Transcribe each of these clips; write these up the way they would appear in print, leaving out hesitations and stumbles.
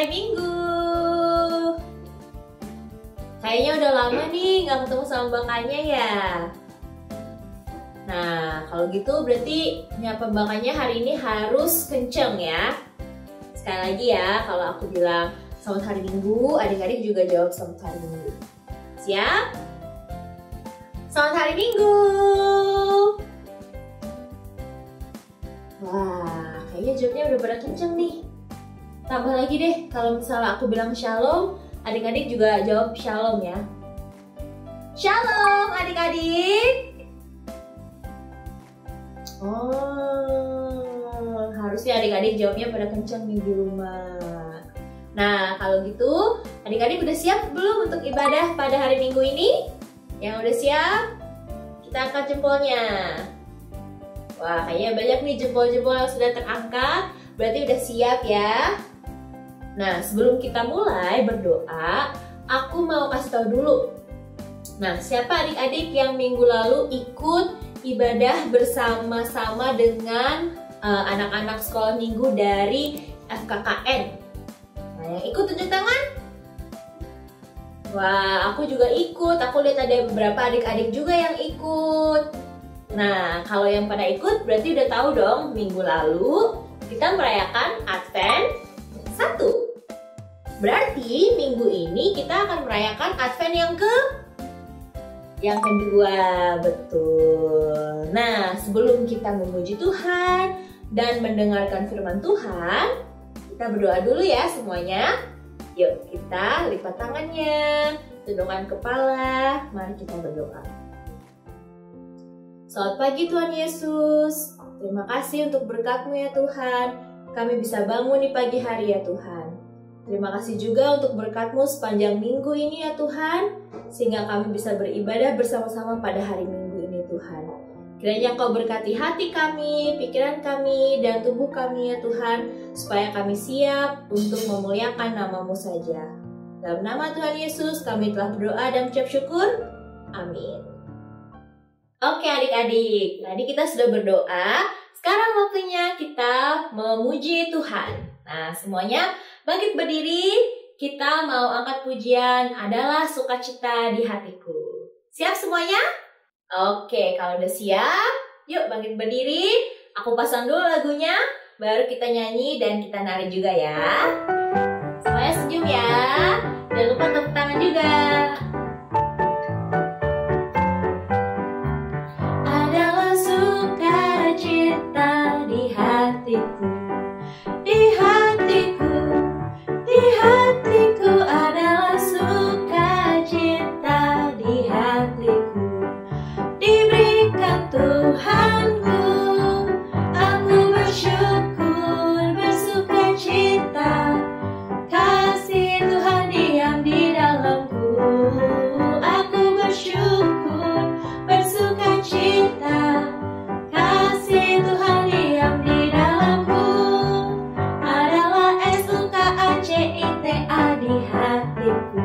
hari Minggu. Kayaknya udah lama nih nggak ketemu sama Mbakanya ya. Nah, kalau gitu berarti nyapa Mbakanya hari ini harus kenceng ya. Sekali lagi ya, kalau aku bilang selamat hari Minggu, adik-adik juga jawab selamat hari Minggu. Siap? Selamat hari Minggu. Wah, kayaknya jawabnya udah pada kenceng nih. Tambah lagi deh, kalau misalnya aku bilang shalom, adik-adik juga jawab shalom ya. Shalom adik-adik. Oh, harusnya adik-adik jawabnya pada kenceng nih di rumah. Nah, kalau gitu adik-adik udah siap belum untuk ibadah pada hari Minggu ini? Yang udah siap? Kita angkat jempolnya. Wah, kayaknya banyak nih jempol-jempol yang sudah terangkat. Berarti udah siap ya. Nah, sebelum kita mulai berdoa, aku mau kasih tahu dulu. Nah, siapa adik-adik yang minggu lalu ikut ibadah bersama-sama dengan anak-anak sekolah minggu dari FKKN? Nah, yang ikut tunjuk tangan? Wah, aku juga ikut. Aku lihat ada beberapa adik-adik juga yang ikut. Nah, kalau yang pada ikut berarti udah tahu dong, minggu lalu kita merayakan Advent 1. Berarti minggu ini kita akan merayakan Advent yang kedua, betul. Nah, sebelum kita memuji Tuhan dan mendengarkan firman Tuhan, kita berdoa dulu ya semuanya. Yuk, kita lipat tangannya, tundukkan kepala, mari kita berdoa. Selamat pagi Tuhan Yesus. Terima kasih untuk berkat-Mu ya Tuhan. Kami bisa bangun di pagi hari ya Tuhan. Terima kasih juga untuk berkat-Mu sepanjang minggu ini ya Tuhan, sehingga kami bisa beribadah bersama-sama pada hari Minggu ini Tuhan. Kiranya Engkau berkati hati kami, pikiran kami, dan tubuh kami ya Tuhan, supaya kami siap untuk memuliakan nama-Mu saja. Dalam nama Tuhan Yesus kami telah berdoa dan ucap syukur. Amin. Oke adik-adik, tadi kita sudah berdoa, sekarang waktunya kita memuji Tuhan. Nah, semuanya bangkit berdiri, kita mau angkat pujian adalah sukacita di hatiku. Siap semuanya? Oke, kalau udah siap, yuk bangkit berdiri. Aku pasang dulu lagunya, baru kita nyanyi dan kita nari juga ya. Semuanya senyum ya, jangan lupa tepuk tangan juga. Adalah sukacita di hatiku. Di hatiku adalah sukacita di hatiku. Diberikan Tuhanku, aku bersyukur, bersukacita. Kasih Tuhan diam di dalamku, aku bersyukur, bersukacita. Kasih Tuhan diam di dalamku. SUKACITA di hatiku.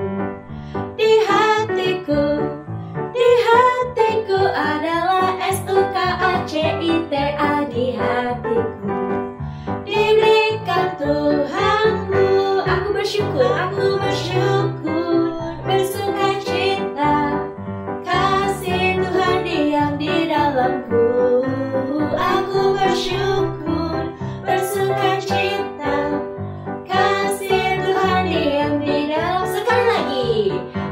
Di hatiku adalah SUKACITA di hatiku. Diberikan Tuhanku, aku bersyukur, bersukacita. Kasih Tuhan diam di dalamku, aku bersyukur, bersukacita. Kasih Tuhan diam di dalam. Sekali lagi,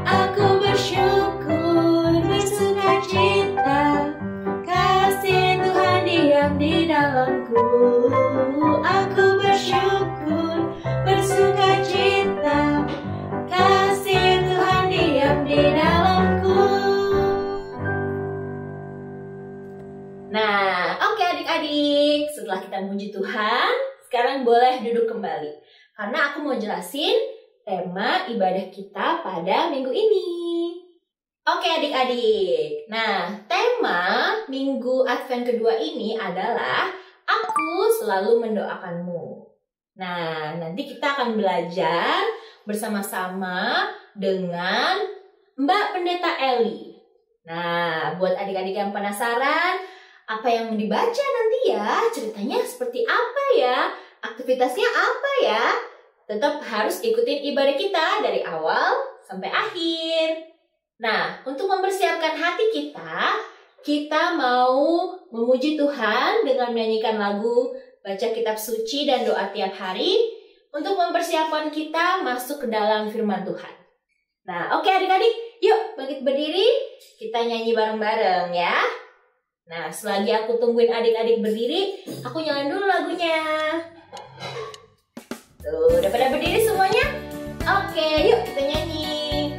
aku bersyukur, bersukacita. Kasih Tuhan diam di dalamku, aku bersyukur, bersukacita. Kasih Tuhan diam di dalamku. Nah, oke adik-adik, setelah kita memuji Tuhan, sekarang boleh duduk kembali. Karena aku mau jelasin tema ibadah kita pada minggu ini. Oke adik-adik, nah tema minggu Advent kedua ini adalah Aku Selalu Mendoakanmu. Nah, nanti kita akan belajar bersama-sama dengan Mbak Pendeta Eli. Nah, buat adik-adik yang penasaran, apa yang dibaca nanti ya? Ceritanya seperti apa ya? Aktivitasnya apa ya? tetap harus ikutin ibadah kita dari awal sampai akhir. Nah, untuk mempersiapkan hati kita mau memuji Tuhan dengan menyanyikan lagu, baca kitab suci dan doa tiap hari untuk mempersiapkan kita masuk ke dalam firman Tuhan. Nah, oke adik-adik, yuk bangkit berdiri, kita nyanyi bareng-bareng ya. Nah, selagi aku tungguin adik-adik berdiri, aku nyalain dulu lagunya. Tuh, udah pada berdiri semuanya? Oke, yuk kita nyanyi.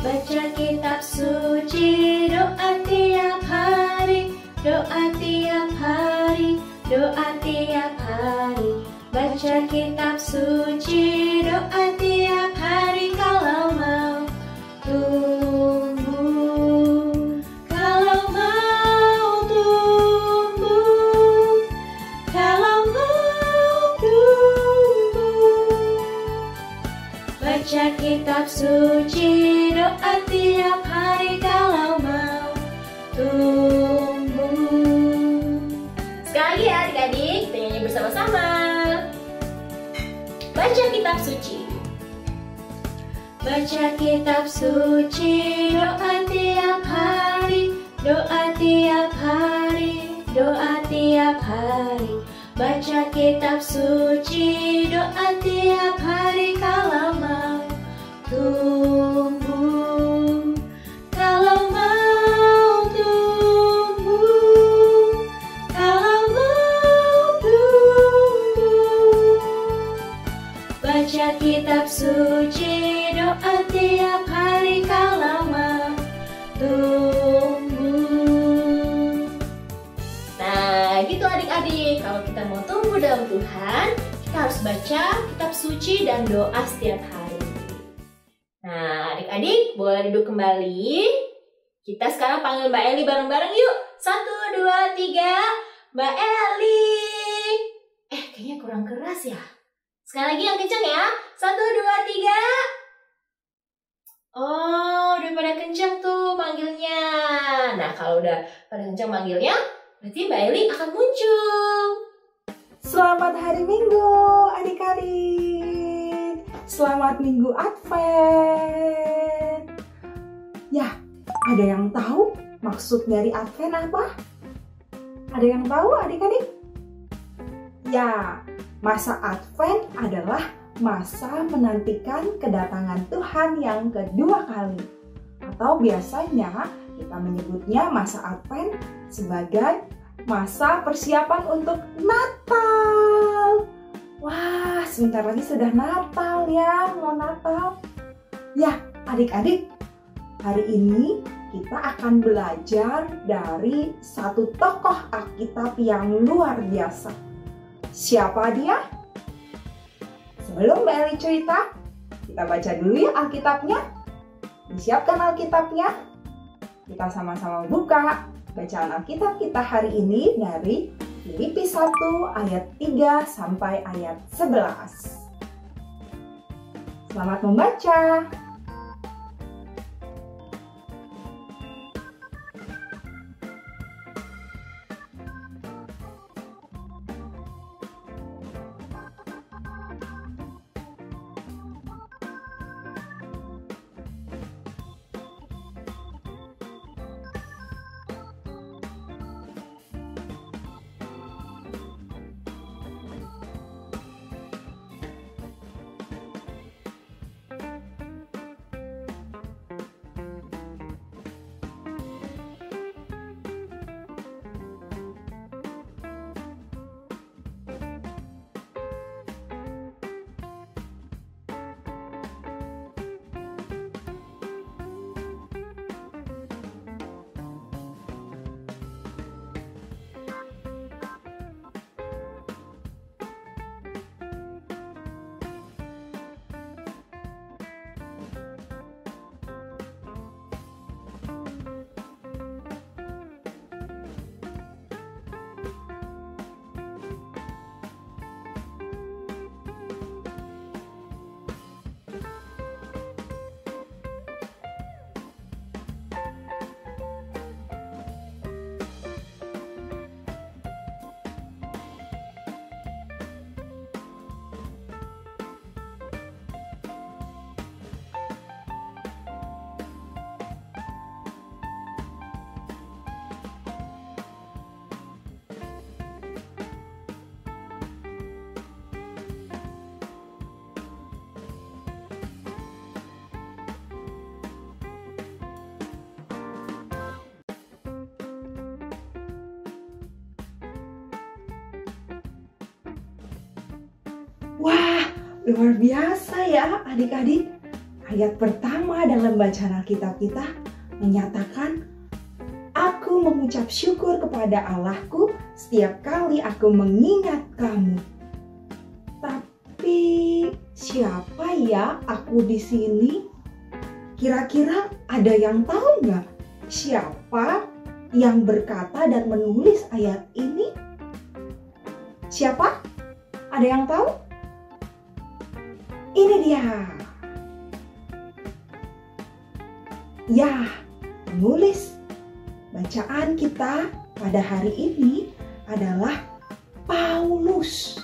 Baca kitab suci, doa tiap hari, doa tiap hari, doa tiap hari. Baca kitab suci, doa tiap hari kalau mau tumbuh, kalau mau tumbuh, kalau mau tumbuh. Baca kitab suci, doa tiap hari kalau mau tumbuh. Sekali lagi ya adik-adik, kita nyanyi bersama-sama. Baca kitab suci. Baca kitab suci, doa tiap hari, doa tiap hari, doa tiap hari. Baca kitab suci, doa tiap hari kalau mau tumbuh, kalau mau tumbuh, kalau mau tumbuh. Baca kitab suci, doa tiap hari kalau mau tumbuh. Nah, gitu adik-adik, kalau kita mau tumbuh dalam Tuhan, kita harus baca kitab suci dan doa setiap hari. Nah, adik-adik boleh duduk kembali. Kita sekarang panggil Mbak Eli bareng-bareng yuk. 1, 2, 3, Mbak Eli. Kayaknya kurang keras ya. Sekali lagi yang kencang ya. 1, 2, 3. Oh, udah pada kencang tuh manggilnya. Nah, kalau udah pada kencang manggilnya, berarti Mbak Eli akan muncul. Selamat hari Minggu, adik-adik. Selamat Minggu Advent. Ya, ada yang tahu maksud dari Advent apa? Ada yang tahu adik-adik? Ya, masa Advent adalah masa menantikan kedatangan Tuhan yang kedua kali. Atau biasanya kita menyebutnya masa Advent sebagai masa persiapan untuk Natal. Wah, sebentar lagi sudah Natal ya, mau Natal. Ya, adik-adik, hari ini kita akan belajar dari satu tokoh Alkitab yang luar biasa. Siapa dia? Sebelum Mbak Eli cerita, kita baca dulu ya Alkitabnya. Disiapkan Alkitabnya. Kita sama-sama buka bacaan Alkitab kita hari ini dari Filipi 1 ayat 3 sampai ayat 11. Selamat membaca. Wah, luar biasa ya adik-adik. Ayat pertama dalam bacaan Alkitab kita menyatakan, aku mengucap syukur kepada Allahku setiap kali aku mengingat kamu. Tapi siapa ya aku di sini? Kira-kira ada yang tahu nggak siapa yang berkata dan menulis ayat ini? Siapa? Ada yang tahu? Ini dia. Ya, penulis bacaan kita pada hari ini adalah Paulus.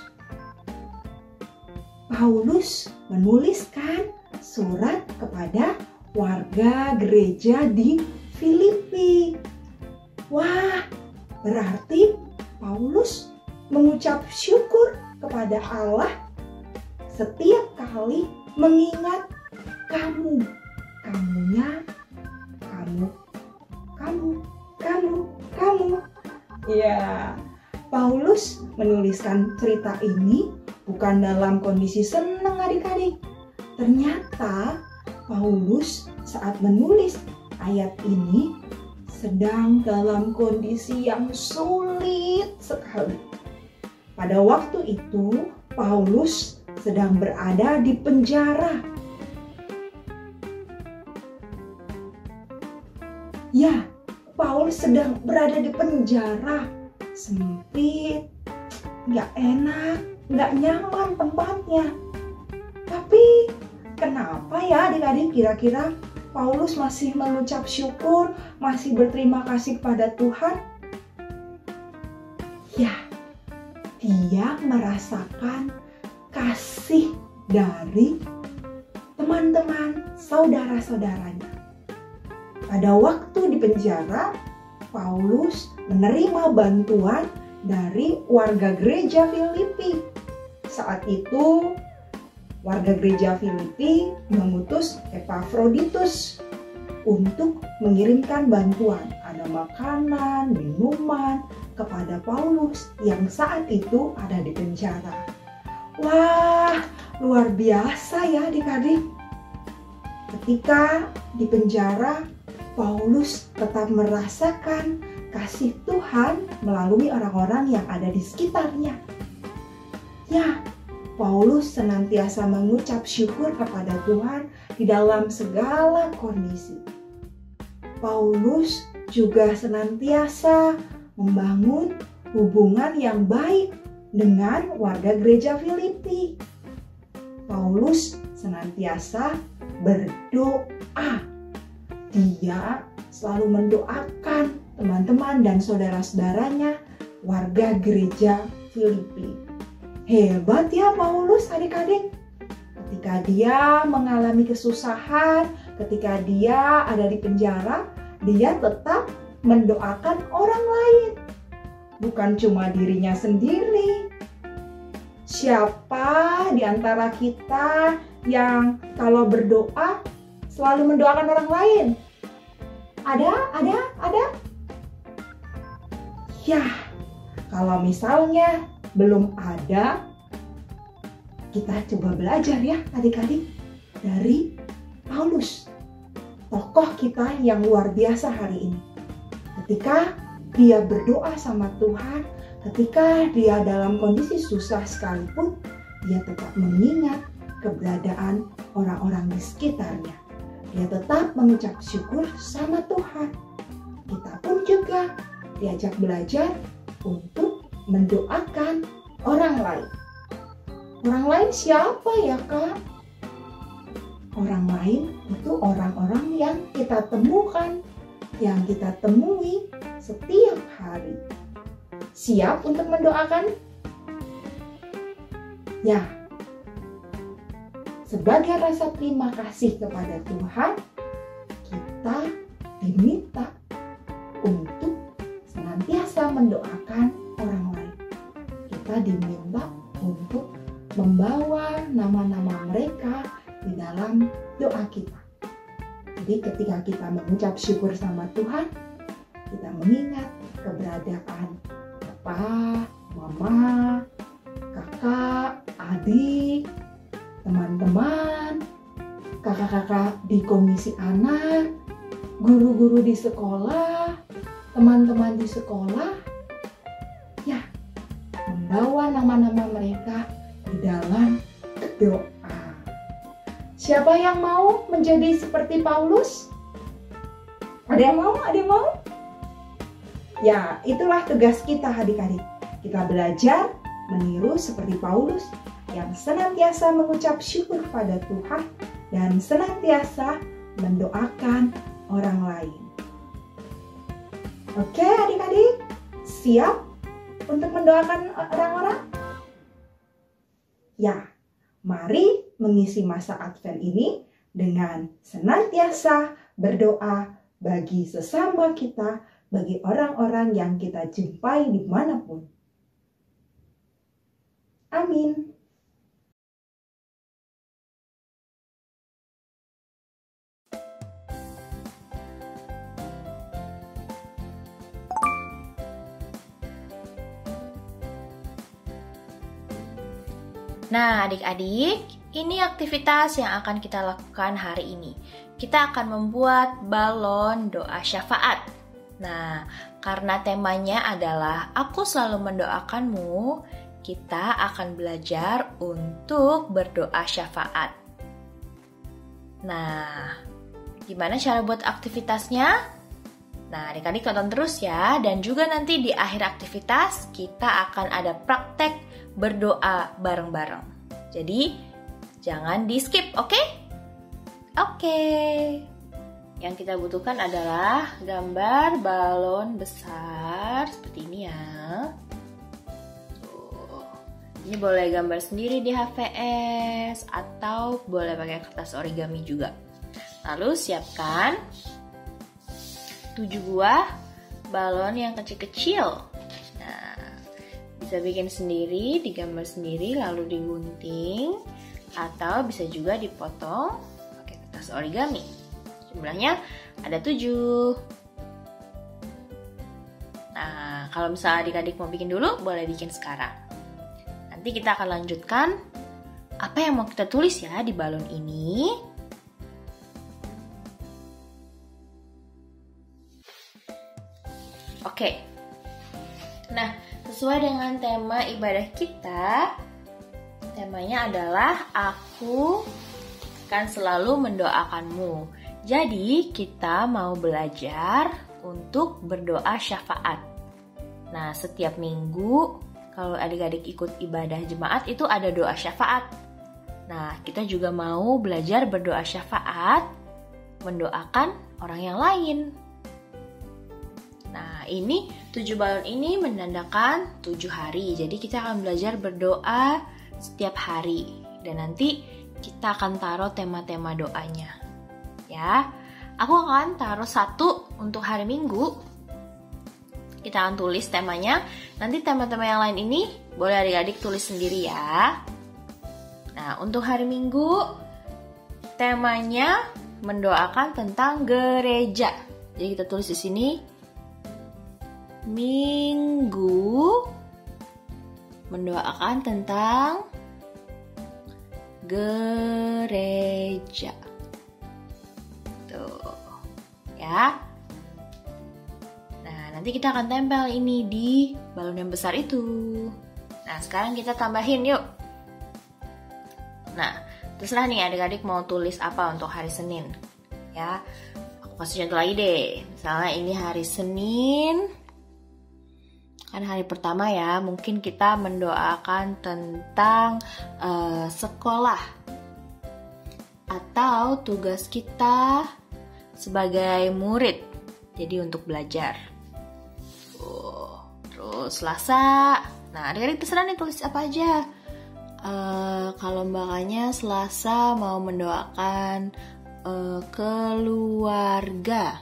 Paulus menuliskan surat kepada warga gereja di Filipi. Wah, berarti Paulus mengucap syukur kepada Allah setiap kali mengingat kamu. Kamunya, kamu. Ya, Paulus menuliskan cerita ini bukan dalam kondisi senang adik-adik. Ternyata Paulus saat menulis ayat ini sedang dalam kondisi yang sulit sekali. Pada waktu itu Paulus sedang berada di penjara. Ya, Paulus sedang berada di penjara. Sempit, gak enak, gak nyaman tempatnya. Tapi kenapa ya adik-adik kira-kira Paulus masih mengucap syukur, masih berterima kasih kepada Tuhan? Ya, dia merasakan kasih dari teman-teman, saudara-saudaranya. Pada waktu di penjara, Paulus menerima bantuan dari warga gereja Filipi. Saat itu, warga gereja Filipi mengutus Epafroditus untuk mengirimkan bantuan. Ada makanan, minuman kepada Paulus yang saat itu ada di penjara. Wah, luar biasa ya adik-adik. Ketika di penjara, Paulus tetap merasakan kasih Tuhan melalui orang-orang yang ada di sekitarnya. Ya, Paulus senantiasa mengucap syukur kepada Tuhan di dalam segala kondisi. Paulus juga senantiasa membangun hubungan yang baik dengan warga gereja Filipi. Paulus senantiasa berdoa. Dia selalu mendoakan teman-teman dan saudara-saudaranya warga gereja Filipi. Hebat ya Paulus adik-adik. Ketika dia mengalami kesusahan, ketika dia ada di penjara, dia tetap mendoakan orang lain. Bukan cuma dirinya sendiri. Siapa di antara kita yang kalau berdoa selalu mendoakan orang lain? Ada? Ya, kalau misalnya belum ada, kita coba belajar ya adik-adik dari Paulus, tokoh kita yang luar biasa hari ini. Ketika dia berdoa sama Tuhan, ketika dia dalam kondisi susah sekalipun, dia tetap mengingat keberadaan orang-orang di sekitarnya. Dia tetap mengucap syukur sama Tuhan. Kita pun juga diajak belajar untuk mendoakan orang lain. Orang lain siapa ya Kak? Orang lain itu orang-orang yang kita temukan, yang kita temui setiap hari. Siap untuk mendoakan? Ya. Sebagai rasa terima kasih kepada Tuhan, kita diminta untuk senantiasa mendoakan orang lain. Kita diminta untuk membawa nama-nama mereka di dalam doa kita. Jadi ketika kita mengucap syukur sama Tuhan, kita mengingat keberadaan Papa, Mama, Kakak, adik, di komisi anak, guru-guru di sekolah, teman-teman di sekolah, ya, membawa nama-nama mereka di dalam doa. Siapa yang mau menjadi seperti Paulus? Ada yang mau? Ada yang mau? Ya, itulah tugas kita adik-adik. Kita belajar meniru seperti Paulus yang senantiasa mengucap syukur pada Tuhan dan senantiasa mendoakan orang lain. Oke adik-adik, siap untuk mendoakan orang-orang? Ya, mari mengisi masa Advent ini dengan senantiasa berdoa bagi sesama kita, bagi orang-orang yang kita jumpai dimanapun. Amin. Nah, adik-adik, ini aktivitas yang akan kita lakukan hari ini. Kita akan membuat balon doa syafaat. Nah, karena temanya adalah Aku Selalu Mendoakanmu, kita akan belajar untuk berdoa syafaat. Nah, gimana cara buat aktivitasnya? Nah, adik-adik tonton terus ya. Dan juga nanti di akhir aktivitas kita akan ada praktek berdoa bareng-bareng. Jadi, jangan di-skip, oke? Oke. Yang kita butuhkan adalah gambar balon besar seperti ini ya. Ini boleh gambar sendiri di HVS atau boleh pakai kertas origami juga. Lalu siapkan 7 buah balon yang kecil-kecil. Nah, bisa bikin sendiri, digambar sendiri lalu digunting atau bisa juga dipotong pakai kertas origami. Jumlahnya ada 7. Nah, kalau misalnya adik-adik mau bikin dulu, boleh bikin sekarang. Nanti kita akan lanjutkan apa yang mau kita tulis ya di balon ini. Oke. Nah, sesuai dengan tema ibadah kita, temanya adalah Aku akan selalu mendoakanmu. Jadi, kita mau belajar untuk berdoa syafaat. Nah, setiap minggu kalau adik-adik ikut ibadah jemaat itu ada doa syafaat. Nah, kita juga mau belajar berdoa syafaat, mendoakan orang yang lain. Nah, ini 7 balon ini menandakan 7 hari. Jadi kita akan belajar berdoa setiap hari. Dan nanti kita akan taruh tema-tema doanya. Ya, aku akan taruh 1 untuk hari Minggu. Kita akan tulis temanya. Nanti tema-tema yang lain ini boleh adik-adik tulis sendiri ya. Nah, untuk hari Minggu temanya mendoakan tentang gereja. Jadi kita tulis di sini Minggu mendoakan tentang gereja. Tuh. Ya. Nanti kita akan tempel ini di balon yang besar itu. Nah, sekarang kita tambahin yuk. Nah, terserah nih adik-adik mau tulis apa untuk hari Senin. Ya, aku kasih contoh lagi deh. Misalnya ini hari Senin. Kan hari pertama ya, mungkin kita mendoakan tentang sekolah. Atau tugas kita sebagai murid. Jadi untuk belajar. Terus Selasa, nah adik-adik terserah nih tulis apa aja. Kalau mbakanya Selasa mau mendoakan keluarga.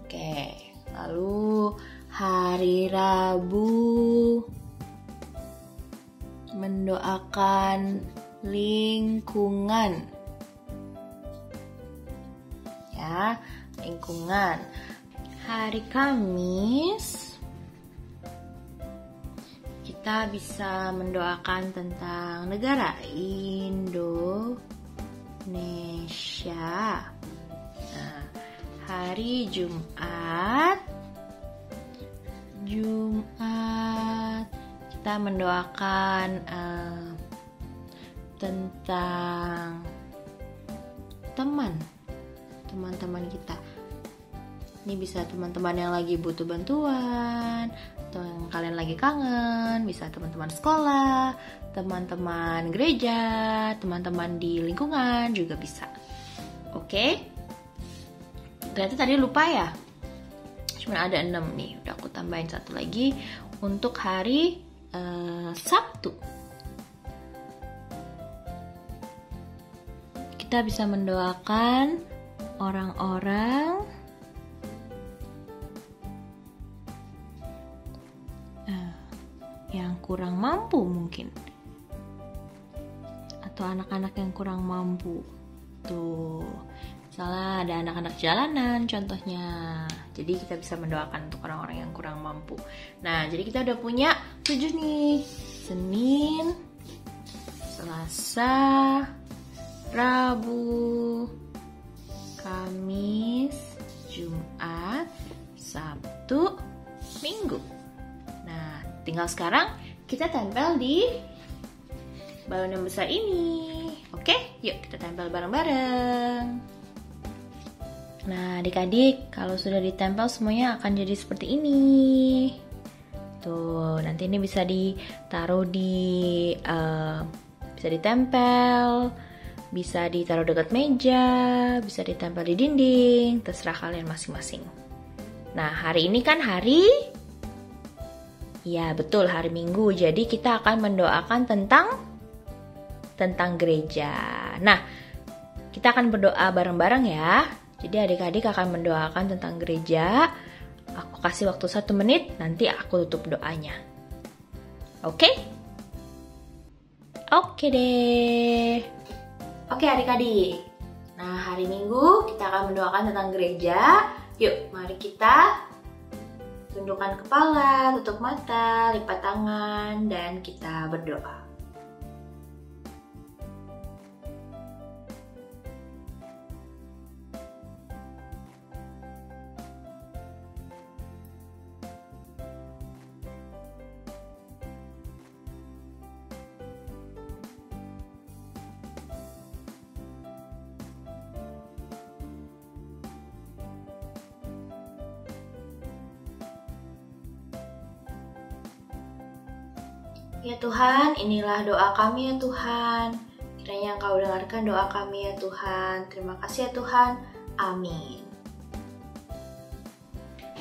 Oke, lalu hari Rabu mendoakan lingkungan. Ya, lingkungan. Hari Kamis kita bisa mendoakan tentang negara Indonesia. Indonesia. Nah, hari Jumat kita mendoakan tentang teman-teman kita. Ini bisa teman-teman yang lagi butuh bantuan, atau yang kalian lagi kangen, bisa teman-teman sekolah, teman-teman gereja, teman-teman di lingkungan juga bisa. Oke? Ternyata tadi lupa ya? Cuma ada 6 nih, udah aku tambahin 1 lagi untuk hari Sabtu. Kita bisa mendoakan orang-orang yang kurang mampu mungkin, atau anak-anak yang kurang mampu. Tuh, misalnya ada anak-anak jalanan contohnya. Jadi kita bisa mendoakan untuk orang-orang yang kurang mampu. Nah, jadi kita udah punya 7 nih. Senin, Selasa, Rabu, Kamis, Jumat, Sabtu, Minggu. Nah, tinggal sekarang kita tempel di balon yang besar ini. Oke, yuk kita tempel bareng-bareng. Nah, adik-adik, kalau sudah ditempel semuanya akan jadi seperti ini. Tuh, nanti ini bisa ditaruh bisa ditempel, bisa ditaruh dekat meja, bisa ditempel di dinding, terserah kalian masing-masing. Nah, hari ini kan ya betul, hari Minggu. Jadi kita akan mendoakan tentang gereja. Nah, kita akan berdoa bareng-bareng ya. Jadi adik-adik akan mendoakan tentang gereja. Aku kasih waktu 1 menit, nanti aku tutup doanya. Oke? Oke deh. Oke adik-adik. Nah, hari Minggu kita akan mendoakan tentang gereja. Yuk, mari kita tundukkan kepala, tutup mata, lipat tangan, dan kita berdoa. Ya Tuhan, inilah doa kami ya Tuhan. Kiranya Engkau dengarkan doa kami ya Tuhan. Terima kasih ya Tuhan. Amin.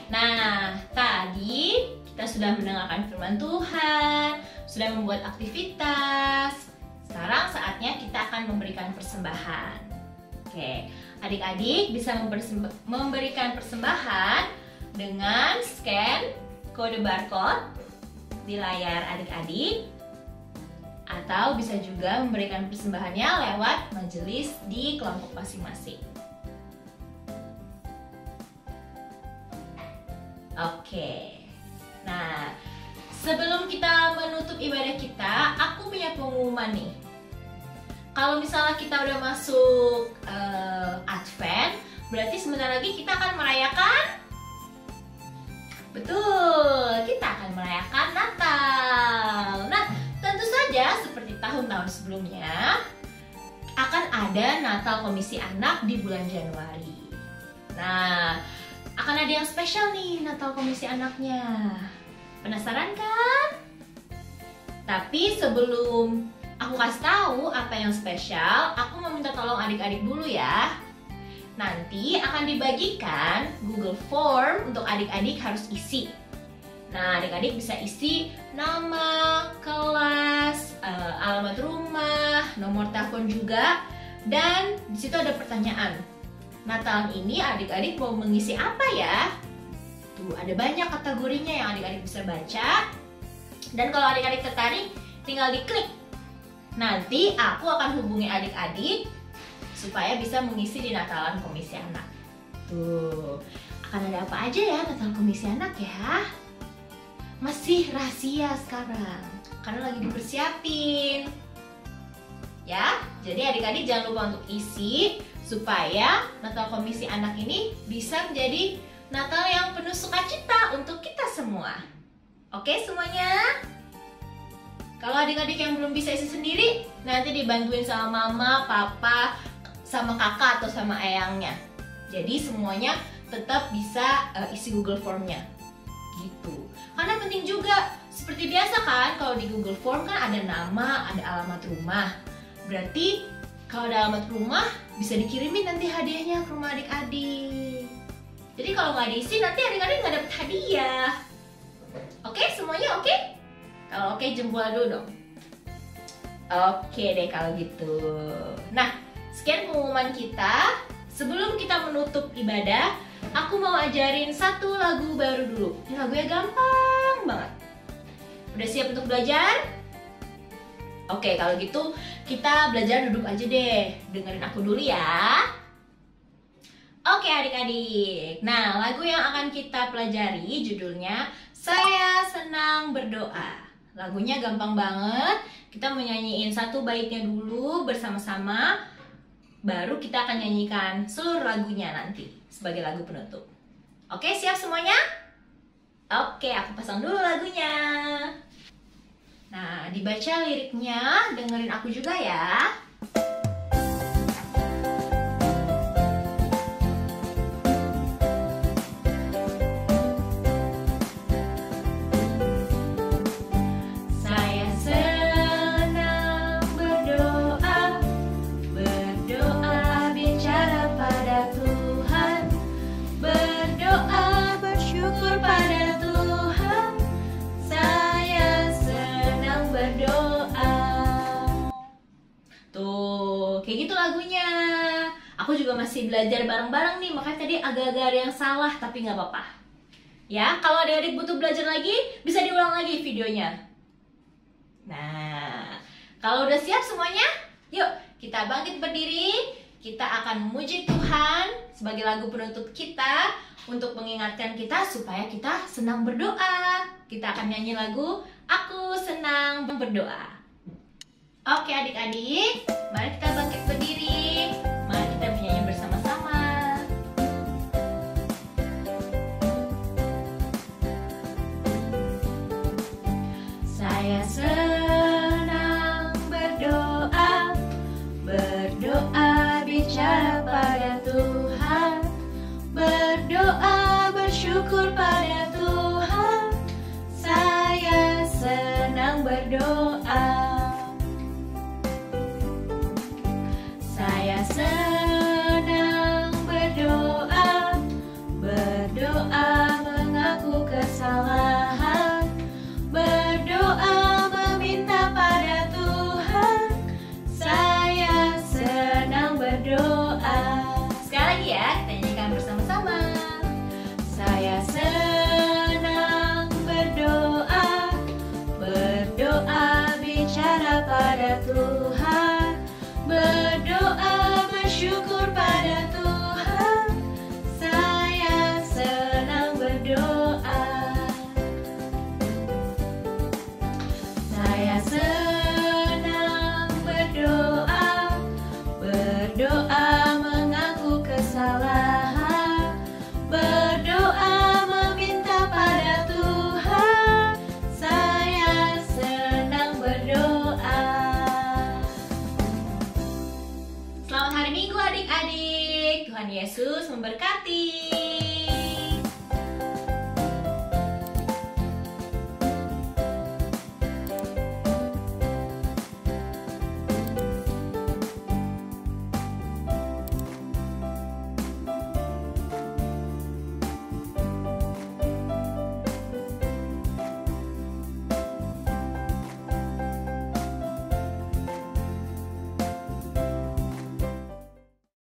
Nah, tadi kita sudah mendengarkan firman Tuhan, sudah membuat aktivitas. Sekarang saatnya kita akan memberikan persembahan. Oke, adik-adik bisa memberikan persembahan dengan scan kode barcode di layar adik-adik, atau bisa juga memberikan persembahannya lewat majelis di kelompok masing-masing. Oke, nah sebelum kita menutup ibadah kita, aku punya pengumuman nih. Kalau misalnya kita udah masuk Advent, berarti sebentar lagi kita akan merayakan. Betul, kita akan merayakan Natal. Nah, tentu saja seperti tahun-tahun sebelumnya, akan ada Natal Komisi Anak di bulan Januari. Nah, akan ada yang spesial nih Natal Komisi Anaknya. Penasaran kan? Tapi sebelum aku kasih tahu apa yang spesial, aku mau minta tolong adik-adik dulu ya. Nanti akan dibagikan Google Form untuk adik-adik harus isi. Nah, adik-adik bisa isi nama, kelas, alamat rumah, nomor telepon juga, dan di situ ada pertanyaan. Nah, tahun ini adik-adik mau mengisi apa ya? Tuh, ada banyak kategorinya yang adik-adik bisa baca. Dan kalau adik-adik tertarik, tinggal diklik. Nanti aku akan hubungi adik-adik supaya bisa mengisi di Natalan Komisi Anak. Tuh, akan ada apa aja ya Natal Komisi Anak ya? Masih rahasia sekarang, karena lagi dipersiapin. Ya, jadi adik-adik jangan lupa untuk isi supaya Natal Komisi Anak ini bisa menjadi Natal yang penuh sukacita untuk kita semua. Oke semuanya? Kalau adik-adik yang belum bisa isi sendiri, nanti dibantuin sama mama, papa, sama kakak atau sama eyangnya. Jadi semuanya tetap bisa isi Google Form-nya. Gitu. Karena penting juga, seperti biasa kan, kalau di Google Form kan ada nama, ada alamat rumah. Berarti kalau ada alamat rumah, bisa dikirimin nanti hadiahnya ke rumah adik-adik. Jadi kalau nggak diisi, nanti adik-adik nggak dapet hadiah. Oke, semuanya oke? Kalau oke, jempol dulu dong. Oke deh kalau gitu. Nah, sekian pengumuman kita. Sebelum kita menutup ibadah, aku mau ajarin satu lagu baru dulu. Ini lagunya gampang banget. Udah siap untuk belajar? Oke, kalau gitu kita belajar duduk aja deh. Dengerin aku dulu ya. Oke adik-adik. Nah, lagu yang akan kita pelajari judulnya Saya Senang Berdoa. Lagunya gampang banget. Kita menyanyiin satu baitnya dulu bersama-sama. Baru kita akan nyanyikan seluruh lagunya nanti sebagai lagu penutup. Oke, siap semuanya? Oke, aku pasang dulu lagunya. Nah, dibaca liriknya, dengerin aku juga ya. Saya senang berdoa, berdoa bicara pada Tuhan, berdoa bersyukur pada Tuhan. Saya senang berdoa. Tuh, kayak gitu lagunya. Aku juga masih belajar bareng-bareng nih, makanya tadi agak-agak ada yang salah, tapi nggak apa-apa. Ya, kalau adik-adik butuh belajar lagi, bisa diulang lagi videonya. Nah, kalau udah siap semuanya, yuk kita bangkit berdiri. Kita akan memuji Tuhan sebagai lagu penutup kita untuk mengingatkan kita supaya kita senang berdoa. Kita akan nyanyi lagu Aku Senang Berdoa. Oke adik-adik, mari kita bangkit berdiri. Mari kita bernyanyi bersama-sama. Saya senang berdoa, berdoa bicara pada Tuhan, berdoa bersyukur pada Tuhan. Saya senang berdoa. Saya senang berdoa, berdoa mengaku kesalahan, berdoa meminta pada Tuhan. Saya senang berdoa. Sekali lagi ya, kita nyanyikan bersama-sama. Saya senang berdoa, berdoa bicara pada Tuhan, berdoa bersyukur pada Tuhan. Saya senang berdoa. Saya senang berdoa, berdoa mengaku kesalahan, berdoa meminta pada Tuhan. Saya senang berdoa. Selamat hari Minggu adik-adik. Tuhan Yesus memberkati.